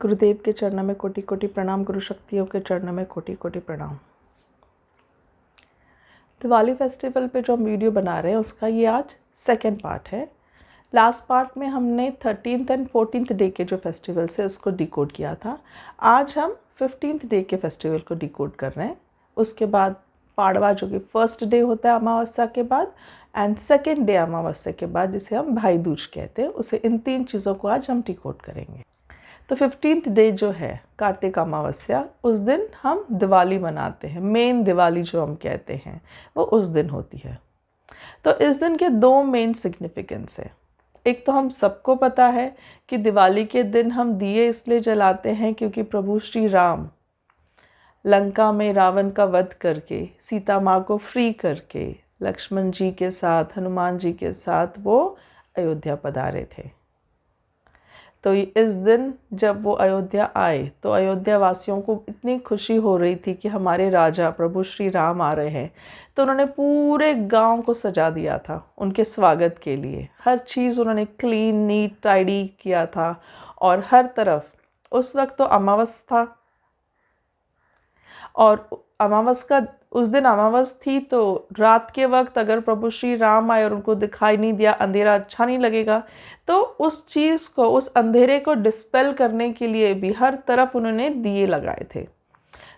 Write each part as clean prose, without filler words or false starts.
गुरुदेव के चरणों में कोटि कोटि प्रणाम, गुरु शक्तियों के चरणों में कोटि कोटि प्रणाम। दिवाली फेस्टिवल पे जो हम वीडियो बना रहे हैं उसका ये आज सेकंड पार्ट है। लास्ट पार्ट में हमने 13th एंड 14th डे के जो फेस्टिवल से उसको डिकोड किया था। आज हम 15th डे के फेस्टिवल को डिकोड कर रहे हैं। उसके बाद पाड़वा जो कि फर्स्ट डे होता है अमावस्या के बाद, एंड सेकेंड डे अमावस्या के बाद, जिसे हम भाई दूज कहते हैं, उसे इन तीन चीज़ों को आज हम डिकोड करेंगे। तो 15th डे जो है कार्तिक अमावस्या, उस दिन हम दिवाली मनाते हैं। मेन दिवाली जो हम कहते हैं वो उस दिन होती है। तो इस दिन के दो मेन सिग्निफिकेंस है। एक तो हम सबको पता है कि दिवाली के दिन हम दिए इसलिए जलाते हैं क्योंकि प्रभु श्री राम लंका में रावण का वध करके सीता माँ को फ्री करके लक्ष्मण जी के साथ, हनुमान जी के साथ वो अयोध्या पधारे थे। तो इस दिन जब वो अयोध्या आए तो अयोध्या वासियों को इतनी खुशी हो रही थी कि हमारे राजा प्रभु श्री राम आ रहे हैं। तो उन्होंने पूरे गांव को सजा दिया था उनके स्वागत के लिए। हर चीज़ उन्होंने क्लीन नीट टाइडी किया था और हर तरफ, उस वक्त तो अमावस था और अमावस का उस दिन अमावस थी, तो रात के वक्त अगर प्रभु श्री राम आए और उनको दिखाई नहीं दिया, अंधेरा अच्छा नहीं लगेगा। तो उस चीज़ को, उस अंधेरे को डिस्पेल करने के लिए भी हर तरफ उन्होंने दिए लगाए थे।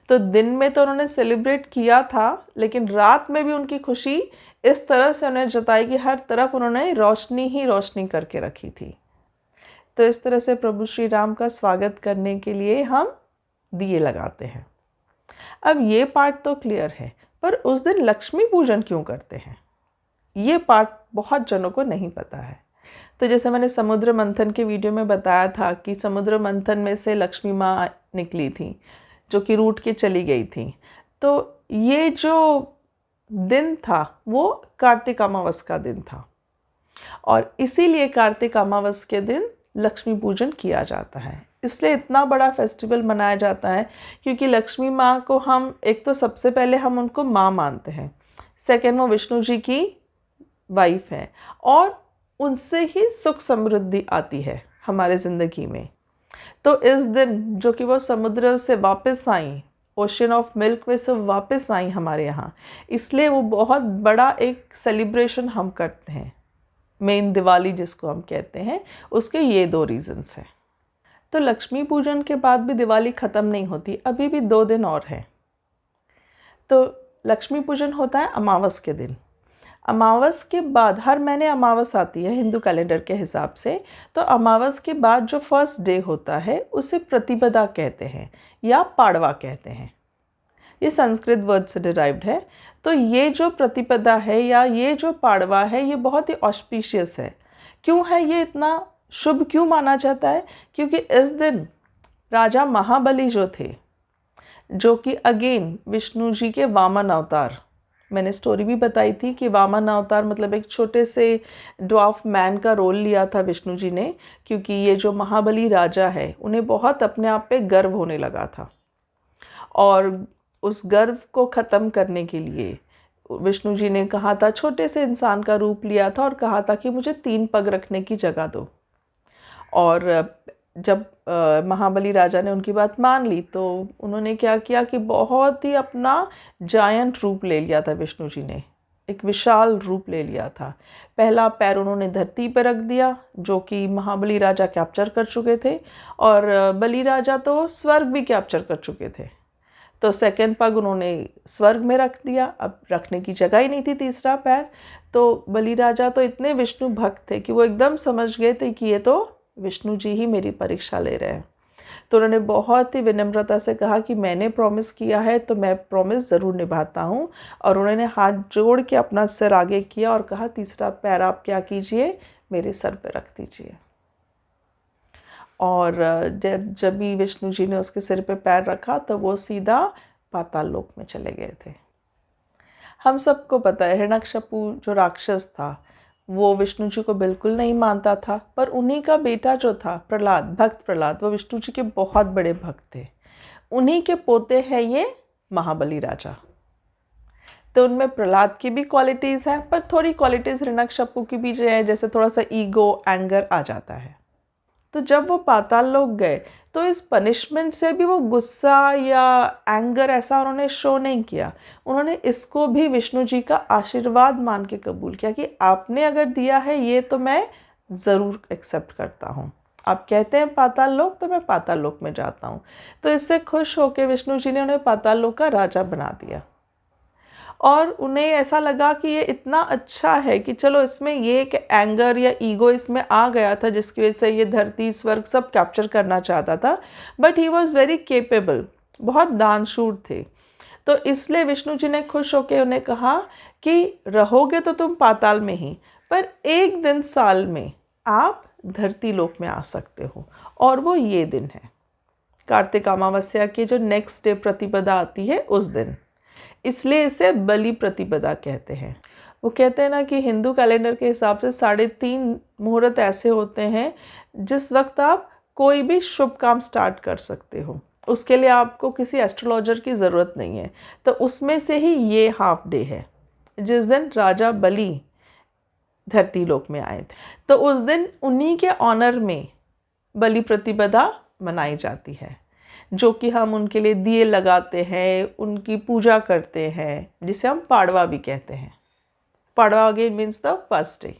तो दिन में तो उन्होंने सेलिब्रेट किया था, लेकिन रात में भी उनकी खुशी इस तरह से उन्हें जताई कि हर तरफ उन्होंने रोशनी ही रोशनी करके रखी थी। तो इस तरह से प्रभु श्री राम का स्वागत करने के लिए हम दिए लगाते हैं। अब ये पार्ट तो क्लियर है, पर उस दिन लक्ष्मी पूजन क्यों करते हैं, ये पार्ट बहुत जनों को नहीं पता है। तो जैसे मैंने समुद्र मंथन के वीडियो में बताया था कि समुद्र मंथन में से लक्ष्मी माँ निकली थी जो कि रूठ के चली गई थी। तो ये जो दिन था वो कार्तिक अमावस का दिन था और इसीलिए कार्तिक अमावस के दिन लक्ष्मी पूजन किया जाता है। इसलिए इतना बड़ा फेस्टिवल मनाया जाता है क्योंकि लक्ष्मी माँ को हम, एक तो सबसे पहले हम उनको माँ मानते हैं, सेकेंड वो विष्णु जी की वाइफ है और उनसे ही सुख समृद्धि आती है हमारे ज़िंदगी में। तो इस दिन जो कि वो समुद्र से वापस आई, ओशन ऑफ मिल्क में से वापस आई हमारे यहाँ, इसलिए वो बहुत बड़ा एक सेलिब्रेशन हम करते हैं। मेन दिवाली जिसको हम कहते हैं, उसके ये दो रीज़न्स हैं। तो लक्ष्मी पूजन के बाद भी दिवाली ख़त्म नहीं होती, अभी भी 2 दिन और हैं। तो लक्ष्मी पूजन होता है अमावस के दिन। अमावस के बाद हर महीने अमावस आती है हिंदू कैलेंडर के हिसाब से। तो अमावस के बाद जो फर्स्ट डे होता है उसे प्रतिपदा कहते हैं या पाड़वा कहते हैं। ये संस्कृत वर्ड से डिराइव्ड है। तो ये जो प्रतिपदा है या ये जो पाड़वा है, ये बहुत ही ऑस्पिशियस है। क्यों है ये इतना शुभ क्यों माना जाता है? क्योंकि इस दिन राजा महाबली जो थे, जो कि अगेन विष्णु जी के वामन अवतार, मैंने स्टोरी भी बताई थी कि वामन अवतार मतलब एक छोटे से ड्वार्फ मैन का रोल लिया था विष्णु जी ने, क्योंकि ये जो महाबली राजा है उन्हें बहुत अपने आप पे गर्व होने लगा था और उस गर्व को ख़त्म करने के लिए विष्णु जी ने कहा था, छोटे से इंसान का रूप लिया था और कहा था कि मुझे 3 पग रखने की जगह दो। और जब महाबली राजा ने उनकी बात मान ली तो उन्होंने क्या किया कि बहुत ही अपना जायंट रूप ले लिया था। विष्णु जी ने एक विशाल रूप ले लिया था। पहला पैर उन्होंने धरती पर रख दिया जो कि महाबली राजा कैप्चर कर चुके थे, और बलि राजा तो स्वर्ग भी कैप्चर कर चुके थे। तो सेकंड पग उन्होंने स्वर्ग में रख दिया, अब रखने की जगह ही नहीं थी तीसरा पैर। तो बलि राजा तो इतने विष्णु भक्त थे कि वो एकदम समझ गए थे कि ये तो विष्णु जी ही मेरी परीक्षा ले रहे हैं। तो उन्होंने बहुत ही विनम्रता से कहा कि मैंने प्रॉमिस किया है तो मैं प्रॉमिस ज़रूर निभाता हूँ। और उन्होंने हाथ जोड़ के अपना सिर आगे किया और कहा, तीसरा पैर आप क्या कीजिए, मेरे सर पे रख दीजिए। और जब भी विष्णु जी ने उसके सिर पे पैर रखा तो वो सीधा पाताल लोक में चले गए थे। हम सबको पता है हिरण्यकशिपु जो राक्षस था वो विष्णु जी को बिल्कुल नहीं मानता था, पर उन्हीं का बेटा जो था प्रहलाद, भक्त प्रहलाद, वो विष्णु जी के बहुत बड़े भक्त थे। उन्हीं के पोते हैं ये महाबली राजा। तो उनमें प्रहलाद की भी क्वालिटीज़ हैं, पर थोड़ी क्वालिटीज़ हिरण्यकशिपु की भी जो है, जैसे थोड़ा सा ईगो, एंगर आ जाता है। तो जब वो पाताल लोक गए तो इस पनिशमेंट से भी वो गुस्सा या एंगर ऐसा उन्होंने शो नहीं किया। उन्होंने इसको भी विष्णु जी का आशीर्वाद मान के कबूल किया कि आपने अगर दिया है ये तो मैं ज़रूर एक्सेप्ट करता हूँ। आप कहते हैं पाताल लोक तो मैं पाताल लोक में जाता हूँ। तो इससे खुश होकर विष्णु जी ने उन्हें पाताल लोक का राजा बना दिया। और उन्हें ऐसा लगा कि ये इतना अच्छा है कि चलो इसमें ये एक एंगर या ईगो इसमें आ गया था जिसकी वजह से ये धरती स्वर्ग सब कैप्चर करना चाहता था, but he was very capable, बहुत दानशूर थे। तो इसलिए विष्णु जी ने खुश होकर उन्हें कहा कि रहोगे तो तुम पाताल में ही, पर एक दिन साल में आप धरती लोक में आ सकते हो, और वो ये दिन है कार्तिक अमावस्या की जो नेक्स्ट डे प्रतिपदा आती है उस दिन। इसलिए इसे बलि प्रतिपदा कहते हैं। वो कहते हैं ना कि हिंदू कैलेंडर के हिसाब से 3.5 मुहूर्त ऐसे होते हैं जिस वक्त आप कोई भी शुभ काम स्टार्ट कर सकते हो। उसके लिए आपको किसी एस्ट्रोलॉजर की ज़रूरत नहीं है। तो उसमें से ही ये हाफ डे है जिस दिन राजा बलि धरती लोक में आए थे। तो उस दिन उन्हीं के ऑनर में बलि प्रतिपदा मनाई जाती है, जो कि हम उनके लिए दिए लगाते हैं, उनकी पूजा करते हैं, जिसे हम पाड़वा भी कहते हैं। Padwa again means the first day.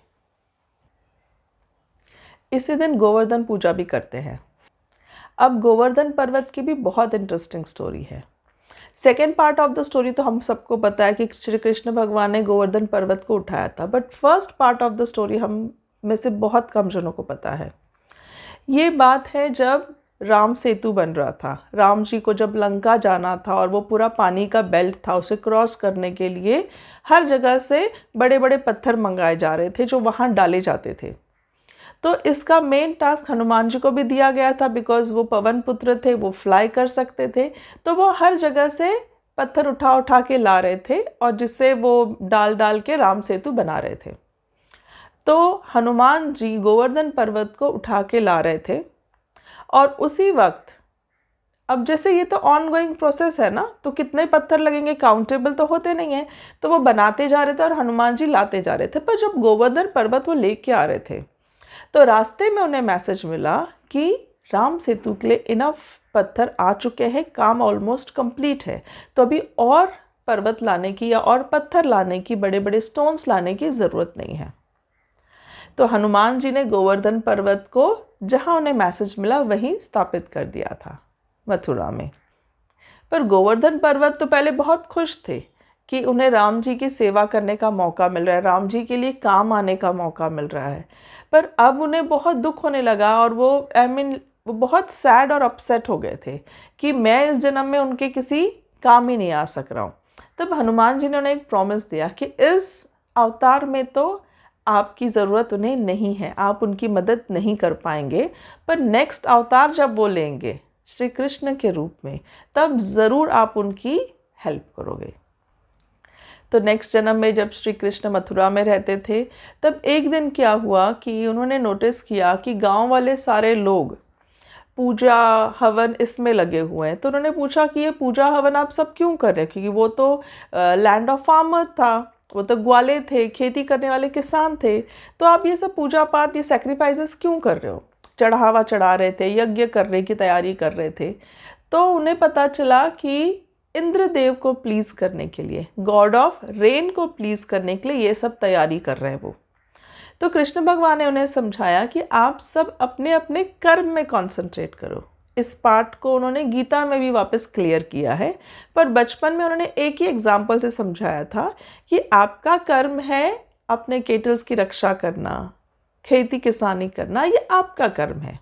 इसी दिन गोवर्धन पूजा भी करते हैं। अब गोवर्धन पर्वत की भी बहुत इंटरेस्टिंग स्टोरी है। Second part of the story तो हम सबको पता है कि श्री कृष्ण भगवान ने गोवर्धन पर्वत को उठाया था, but first part of the story हम में से बहुत कम जनों को पता है। ये बात है जब राम सेतु बन रहा था। राम जी को जब लंका जाना था और वो पूरा पानी का बेल्ट था, उसे क्रॉस करने के लिए हर जगह से बड़े बड़े पत्थर मंगाए जा रहे थे जो वहाँ डाले जाते थे। तो इसका मेन टास्क हनुमान जी को भी दिया गया था, बिकॉज वो पवन पुत्र थे, वो फ्लाई कर सकते थे। तो वो हर जगह से पत्थर उठा उठा के ला रहे थे और जिससे वो डाल डाल के राम सेतु बना रहे थे। तो हनुमान जी गोवर्धन पर्वत को उठा के ला रहे थे और उसी वक्त, अब जैसे ये तो ऑन गोइंग प्रोसेस है ना, तो कितने पत्थर लगेंगे काउंटेबल तो होते नहीं हैं। तो वो बनाते जा रहे थे और हनुमान जी लाते जा रहे थे। पर जब गोवर्धन पर्वत वो लेके आ रहे थे तो रास्ते में उन्हें मैसेज मिला कि राम सेतु के लिए इनफ पत्थर आ चुके हैं, काम ऑलमोस्ट कंप्लीट है। तो अभी और पर्वत लाने की या और पत्थर लाने की, बड़े बड़े स्टोन्स लाने की ज़रूरत नहीं है। तो हनुमान जी ने गोवर्धन पर्वत को जहाँ उन्हें मैसेज मिला वहीं स्थापित कर दिया था, मथुरा में। पर गोवर्धन पर्वत तो पहले बहुत खुश थे कि उन्हें राम जी की सेवा करने का मौका मिल रहा है, राम जी के लिए काम आने का मौका मिल रहा है। पर अब उन्हें बहुत दुख होने लगा और वो वो बहुत सैड और अपसेट हो गए थे कि मैं इस जन्म में उनके किसी काम ही नहीं आ सक रहा हूँ। तब हनुमान जी ने उन्हें एक प्रॉमिस दिया कि इस अवतार में तो आपकी ज़रूरत उन्हें नहीं है, आप उनकी मदद नहीं कर पाएंगे, पर नेक्स्ट अवतार जब वो लेंगे श्री कृष्ण के रूप में, तब ज़रूर आप उनकी हेल्प करोगे। तो नेक्स्ट जन्म में जब श्री कृष्ण मथुरा में रहते थे, तब एक दिन क्या हुआ कि उन्होंने नोटिस किया कि गांव वाले सारे लोग पूजा हवन इसमें लगे हुए हैं। तो उन्होंने पूछा कि ये पूजा हवन आप सब क्यों कर रहे हैं, क्योंकि वो तो लैंड ऑफ फार्मर था, वो तो ग्वाले थे, खेती करने वाले किसान थे। तो आप ये सब पूजा पाठ, ये सेक्रीफाइसेस क्यों कर रहे हो? चढ़ावा चढ़ा रहे थे, यज्ञ करने की तैयारी कर रहे थे। तो उन्हें पता चला कि इंद्रदेव को प्लीज़ करने के लिए, गॉड ऑफ रेन को प्लीज़ करने के लिए ये सब तैयारी कर रहे हैं वो। तो कृष्ण भगवान ने उन्हें समझाया कि आप सब अपने अपने कर्म में कंसंट्रेट करो। इस पार्ट को उन्होंने गीता में भी वापस क्लियर किया है, पर बचपन में उन्होंने एक ही एग्जाम्पल से समझाया था कि आपका कर्म है अपने केटल्स की रक्षा करना, खेती किसानी करना, ये आपका कर्म है।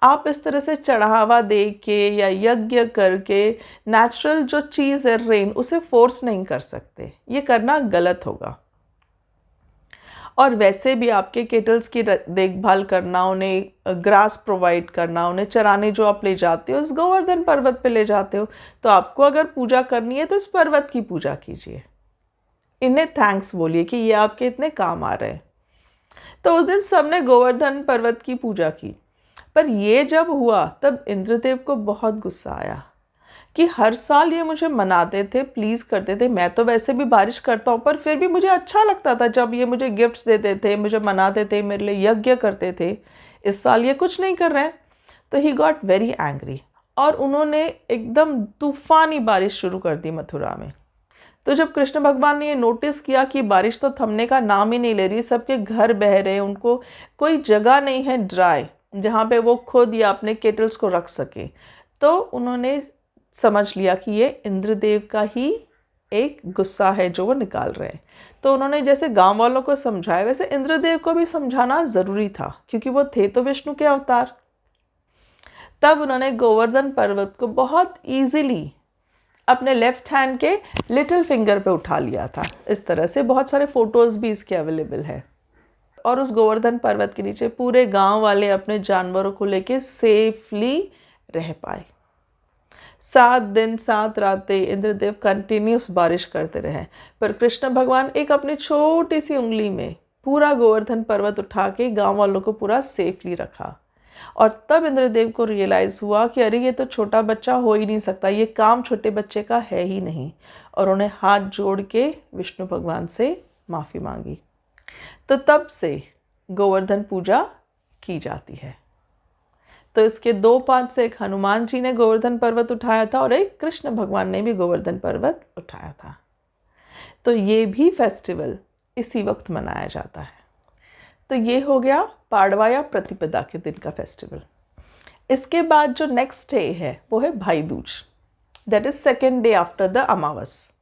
आप इस तरह से चढ़ावा दे के या यज्ञ करके नेचुरल जो चीज़ है रेन, उसे फोर्स नहीं कर सकते, ये करना गलत होगा। और वैसे भी आपके केटल्स की देखभाल करना, उन्हें ग्रास प्रोवाइड करना, उन्हें चराने जो आप ले जाते हो इस गोवर्धन पर्वत पे ले जाते हो, तो आपको अगर पूजा करनी है तो इस पर्वत की पूजा कीजिए, इन्हें थैंक्स बोलिए कि ये आपके इतने काम आ रहे हैं। तो उस दिन सबने गोवर्धन पर्वत की पूजा की। पर ये जब हुआ तब इंद्रदेव को बहुत गुस्सा आया कि हर साल ये मुझे मनाते थे, प्लीज़ करते थे, मैं तो वैसे भी बारिश करता हूँ, पर फिर भी मुझे अच्छा लगता था जब ये मुझे गिफ्ट्स देते थे, मुझे मनाते थे, मेरे लिए यज्ञ करते थे। इस साल ये कुछ नहीं कर रहे हैं। तो ही गॉट वेरी एंग्री और उन्होंने एकदम तूफानी बारिश शुरू कर दी मथुरा में। तो जब कृष्ण भगवान ने ये नोटिस किया कि बारिश तो थमने का नाम ही नहीं ले रही, सबके घर बह रहे हैं, उनको कोई जगह नहीं है ड्राई जहाँ पे वो खुद या अपने केटल्स को रख सके, तो उन्होंने समझ लिया कि ये इंद्रदेव का ही एक गुस्सा है जो वो निकाल रहे हैं। तो उन्होंने जैसे गांव वालों को समझाया, वैसे इंद्रदेव को भी समझाना ज़रूरी था क्योंकि वो थे तो विष्णु के अवतार। तब उन्होंने गोवर्धन पर्वत को बहुत ईजिली अपने लेफ्ट हैंड के लिटिल फिंगर पे उठा लिया था। इस तरह से बहुत सारे फोटोज़ भी इसके अवेलेबल है। और उस गोवर्धन पर्वत के नीचे पूरे गांव वाले अपने जानवरों को लेके सेफली रह पाए। 7 दिन 7 रातें इंद्रदेव कंटिन्यूस बारिश करते रहे, पर कृष्ण भगवान एक अपनी छोटी सी उंगली में पूरा गोवर्धन पर्वत उठा के गांव वालों को पूरा सेफली रखा। और तब इंद्रदेव को रियलाइज़ हुआ कि अरे ये तो छोटा बच्चा हो ही नहीं सकता, ये काम छोटे बच्चे का है ही नहीं। और उन्हें हाथ जोड़ के विष्णु भगवान से माफ़ी मांगी। तो तब से गोवर्धन पूजा की जाती है। तो इसके 2 पार्ट से एक हनुमान जी ने गोवर्धन पर्वत उठाया था और एक कृष्ण भगवान ने भी गोवर्धन पर्वत उठाया था। तो ये भी फेस्टिवल इसी वक्त मनाया जाता है। तो ये हो गया पाड़वा या प्रतिपदा के दिन का फेस्टिवल। इसके बाद जो नेक्स्ट डे है वो है भाई Dooj, that is second day after the अमावस।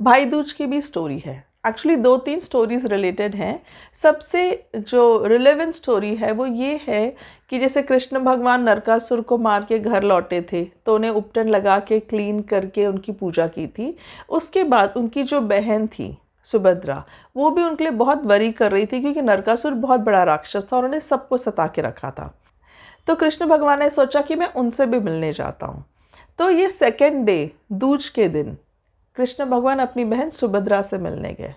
भाई दूज की भी स्टोरी है। एक्चुअली 2-3 स्टोरीज रिलेटेड हैं। सबसे जो रिलेवेंट स्टोरी है वो ये है कि जैसे कृष्ण भगवान नरकासुर को मार के घर लौटे थे तो उन्हें उपटन लगा के क्लीन करके उनकी पूजा की थी। उसके बाद उनकी जो बहन थी सुभद्रा, वो भी उनके लिए बहुत वरी कर रही थी क्योंकि नरकासुर बहुत बड़ा राक्षस था और उन्हें सबको सता के रखा था। तो कृष्ण भगवान ने सोचा कि मैं उनसे भी मिलने जाता हूँ। तो ये सेकेंड डे दूज के दिन कृष्ण भगवान अपनी बहन सुभद्रा से मिलने गए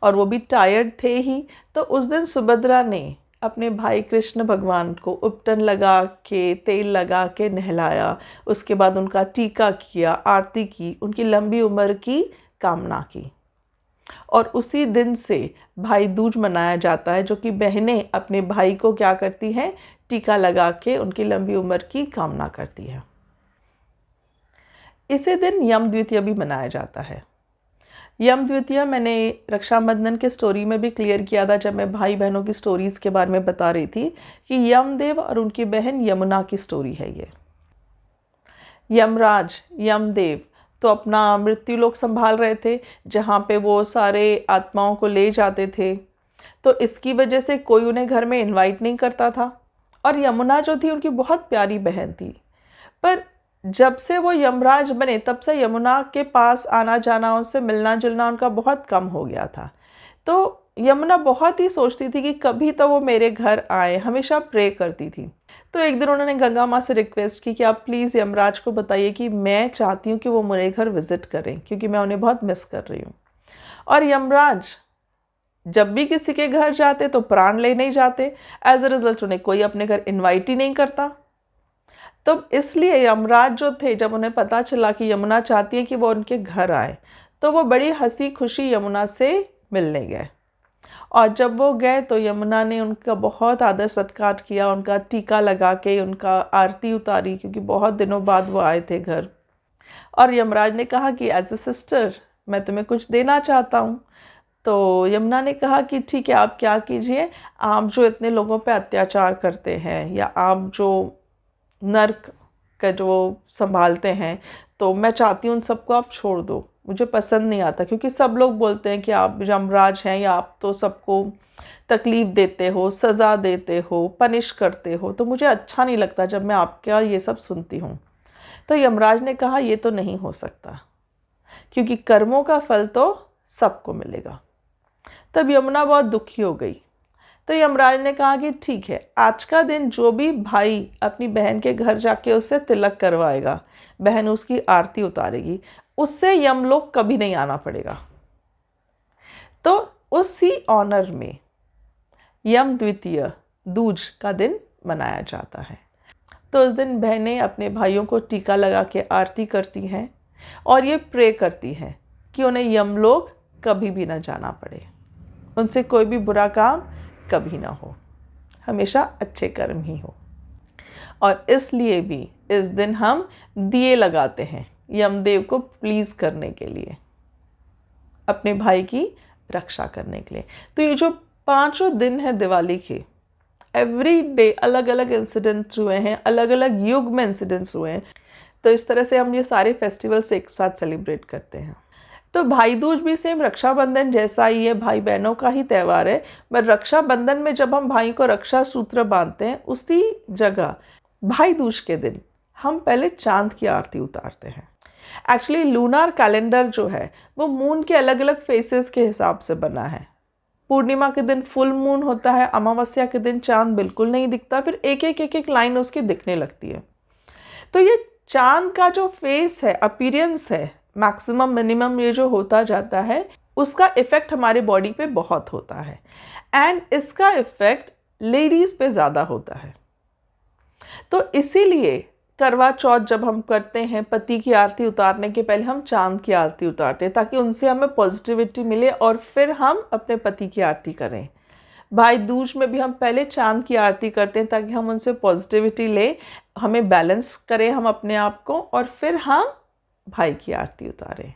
और वो भी टायर्ड थे ही। तो उस दिन सुभद्रा ने अपने भाई कृष्ण भगवान को उपटन लगा के तेल लगा के नहलाया, उसके बाद उनका टीका किया, आरती की, उनकी लंबी उम्र की कामना की। और उसी दिन से भाई दूज मनाया जाता है, जो कि बहनें अपने भाई को क्या करती हैं, टीका लगा के उनकी लंबी उम्र की कामना करती है। इसी दिन यम द्वितीया भी मनाया जाता है। यम द्वितीया मैंने रक्षाबंधन के स्टोरी में भी क्लियर किया था जब मैं भाई बहनों की स्टोरीज़ के बारे में बता रही थी कि यमदेव और उनकी बहन यमुना की स्टोरी है ये। यमराज यमदेव तो अपना मृत्यु लोक संभाल रहे थे जहाँ पे वो सारे आत्माओं को ले जाते थे। तो इसकी वजह से कोई उन्हें घर में इनवाइट नहीं करता था। और यमुना जो थी उनकी बहुत प्यारी बहन थी, पर जब से वो यमराज बने तब से यमुना के पास आना जाना, उनसे मिलना जुलना उनका बहुत कम हो गया था। तो यमुना बहुत ही सोचती थी कि कभी तो वो मेरे घर आए, हमेशा प्रे करती थी। तो एक दिन उन्होंने गंगा माँ से रिक्वेस्ट की कि आप प्लीज़ यमराज को बताइए कि मैं चाहती हूँ कि वो मेरे घर विज़िट करें क्योंकि मैं उन्हें बहुत मिस कर रही हूँ। और यमराज जब भी किसी के घर जाते तो प्राण ले नहीं जाते, एज अ रिज़ल्ट उन्हें कोई अपने घर इन्वाइट ही नहीं करता। तो इसलिए यमराज जो थे, जब उन्हें पता चला कि यमुना चाहती है कि वो उनके घर आए, तो वो बड़ी हंसी खुशी यमुना से मिलने गए। और जब वो गए तो यमुना ने उनका बहुत आदर सत्कार किया, उनका टीका लगा के उनका आरती उतारी क्योंकि बहुत दिनों बाद वो आए थे घर। और यमराज ने कहा कि एज ए सिस्टर मैं तुम्हें कुछ देना चाहता हूँ। तो यमुना ने कहा कि ठीक है, आप क्या कीजिए, आप जो इतने लोगों पे अत्याचार करते हैं या आप जो नर्क का जो संभालते हैं, तो मैं चाहती हूँ उन सबको आप छोड़ दो, मुझे पसंद नहीं आता क्योंकि सब लोग बोलते हैं कि आप यमराज हैं या आप तो सबको तकलीफ़ देते हो, सज़ा देते हो, पनिश करते हो, तो मुझे अच्छा नहीं लगता जब मैं आपका ये सब सुनती हूँ। तो यमराज ने कहा ये तो नहीं हो सकता क्योंकि कर्मों का फल तो सबको मिलेगा। तब यमुना बहुत दुखी हो गई। तो यमराज ने कहा कि ठीक है, आज का दिन जो भी भाई अपनी बहन के घर जाके उससे तिलक करवाएगा, बहन उसकी आरती उतारेगी, उससे यमलोक कभी नहीं आना पड़ेगा। तो उसी ऑनर में यम द्वितीय दूज का दिन मनाया जाता है। तो उस दिन बहनें अपने भाइयों को टीका लगा के आरती करती हैं और ये प्रे करती हैं कि उन्हें यमलोक कभी भी ना जाना पड़े, उनसे कोई भी बुरा काम कभी ना हो। हमेशा अच्छे कर्म ही हो। और इसलिए भी इस दिन हम दिए लगाते हैं यमदेव को प्लीज़ करने के लिए, अपने भाई की रक्षा करने के लिए। तो ये जो 5 दिन है दिवाली के, एवरी डे अलग अलग इंसिडेंट्स हुए हैं, अलग अलग युग में इंसिडेंट्स हुए हैं। तो इस तरह से हम ये सारे फेस्टिवल्स एक साथ सेलिब्रेट करते हैं। तो भाई दूज भी सेम रक्षाबंधन जैसा ही है, भाई बहनों का ही त्यौहार है। पर रक्षाबंधन में जब हम भाई को रक्षा सूत्र बांधते हैं, उसी जगह भाई दूज के दिन हम पहले चांद की आरती उतारते हैं। एक्चुअली लूनार कैलेंडर जो है वो मून के अलग अलग फेसेस के हिसाब से बना है। पूर्णिमा के दिन फुल मून होता है, अमावस्या के दिन चांद बिल्कुल नहीं दिखता, फिर एक एक लाइन उसकी दिखने लगती है। तो ये चांद का जो फेस है, अपीयरेंस है, मैक्सिमम मिनिमम ये जो होता जाता है, उसका इफ़ेक्ट हमारे बॉडी पे बहुत होता है। एंड इसका इफ़ेक्ट लेडीज़ पे ज़्यादा होता है। तो इसीलिए करवा चौथ जब हम करते हैं, पति की आरती उतारने के पहले हम चांद की आरती उतारते हैं, ताकि उनसे हमें पॉजिटिविटी मिले और फिर हम अपने पति की आरती करें। भाई दूज में भी हम पहले चांद की आरती करते हैं ताकि हम उनसे पॉजिटिविटी लें, हमें बैलेंस करें हम अपने आप को, और फिर हम भाई की आरती उतारें।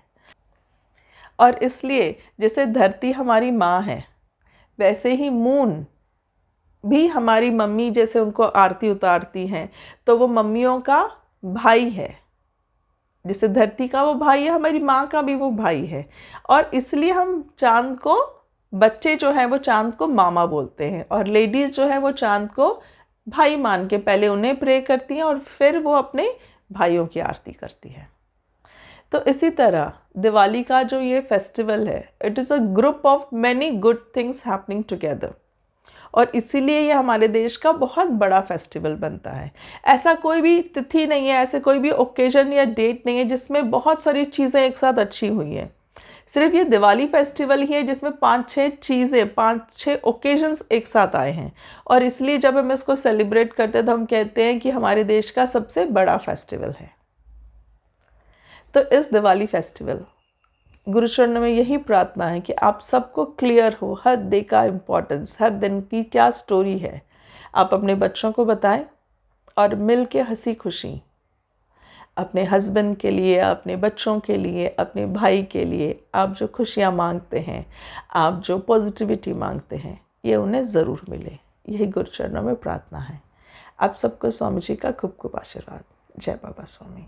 और इसलिए जैसे धरती हमारी माँ है, वैसे ही मून भी हमारी मम्मी जैसे उनको आरती उतारती हैं, तो वो मम्मियों का भाई है। जैसे धरती का वो भाई है, हमारी माँ का भी वो भाई है। और इसलिए हम चांद को, बच्चे जो हैं वो चांद को मामा बोलते हैं, और लेडीज़ जो है वो चांद को भाई मान के पहले उन्हें प्रे करती हैं और फिर वो अपने भाइयों की आरती करती है। तो इसी तरह दिवाली का जो ये फेस्टिवल है, it is a group of many good things happening together, और इसीलिए ये हमारे देश का बहुत बड़ा फेस्टिवल बनता है। ऐसा कोई भी तिथि नहीं है, ऐसे कोई भी ओकेजन या डेट नहीं है जिसमें बहुत सारी चीज़ें एक साथ अच्छी हुई हैं। सिर्फ ये दिवाली फेस्टिवल ही है जिसमें 5-6 चीज़ें, 5-6 ओकेजन्स एक साथ आए हैं, और इसलिए जब हम इसको सेलिब्रेट करते हैं तो हम कहते हैं कि हमारे देश का सबसे बड़ा फेस्टिवल है। तो इस दिवाली फेस्टिवल, गुरुचरणों में यही प्रार्थना है कि आप सबको क्लियर हो हर डे का इम्पोर्टेंस, हर दिन की क्या स्टोरी है। आप अपने बच्चों को बताएं और मिल के हंसी खुशी अपने हस्बैंड के लिए, अपने बच्चों के लिए, अपने भाई के लिए आप जो खुशियाँ मांगते हैं, आप जो पॉजिटिविटी मांगते हैं, ये उन्हें ज़रूर मिले। यही गुरुचरणों में प्रार्थना है। आप सबको स्वामी जी का खूब खूब आशीर्वाद। जय बाबा स्वामी।